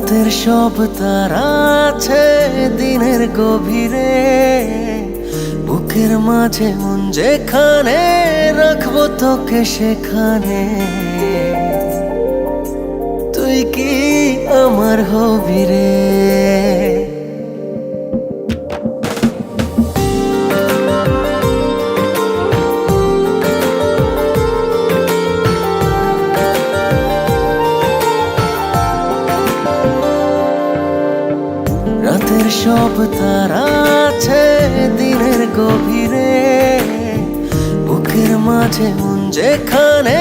রাতের সব তারা আছে দিনের গভীরে, বুকের মাঝে মন যেখানে রাখবো তোকে সেখানে। তুই কি আমার হবি রে? রাতের সব তারা আছে দিনের গভীরে, বুকের মাঝে মন যেখানে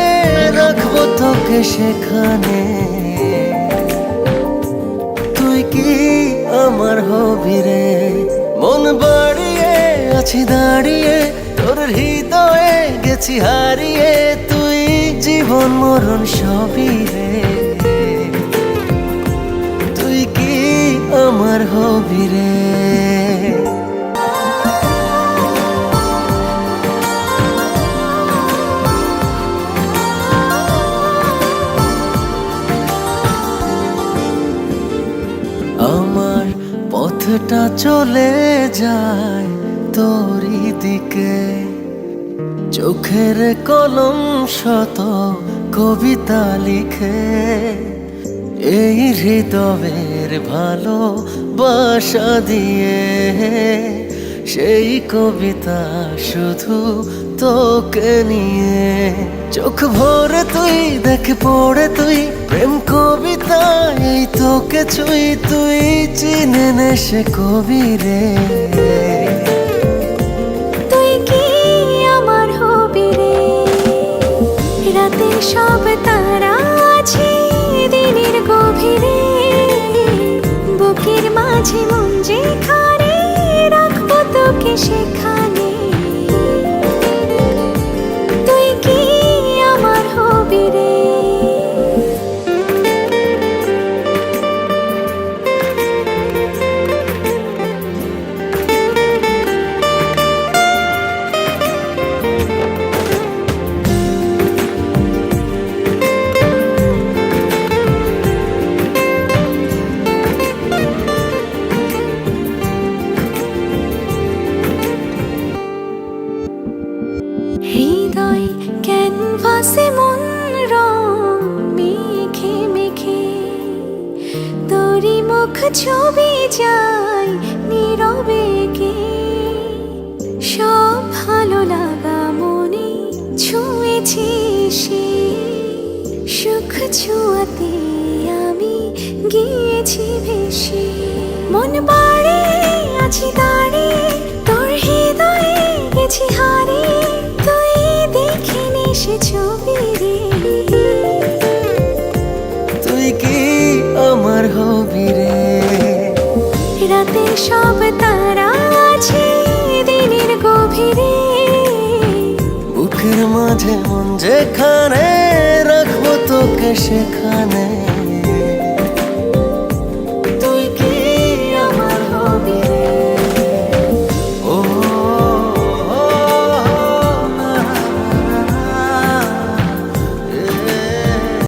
রাখবো তোকে সেখানে। তুই কি আমার হবি রে? মন বাড়িয়ে আছি দাঁড়িয়ে তোর হৃদয়ে গেছি হারিয়ে, তুই জীবন মরণ সবই রে। তুই কি আমার হবি রে? আমার পথটা চলে যায় তোরই দিকে, চোখের কলম শত কবিতা লিখে। এই হৃদয়ের ভালোবাসা দিয়ে সেই কবিতা শুধু তোকে নিয়ে। চোখ ভরে তুই দেখে পড়ে তুই প্রেম কবিতা, এই তোকে ছুই তুই চিনে নে সে কবি রে। তুই কি আমার হবি রে? রাতের সব তারা আছে দিনের গভীরে, বুকের মাঝে মন যেখানে রাখবো তোকে সেখানে। তুই কি আমার হবি রে? হৃদয় ক্যানভাসে মন রং মেখে মেখে, তোরই মুখ ছবি যায় নীরবে কে। সব ভালো লাগা মনে ছুঁয়েছি সে, সুখ ছোঁয়াতে আমি গিয়েছি ভেসে। মন বাড়ে আছি দাঁড়িয়ে তোর হৃদয়ে গেছি হারিয়ে, তুই দেখিনি সে ছবি রে। তুই কি আমার হবি রে? রাতের সব তারা আছে দিনের গভীরে, বুকের মাঝে মন যেখানে রাখবো তোকে সেখানে।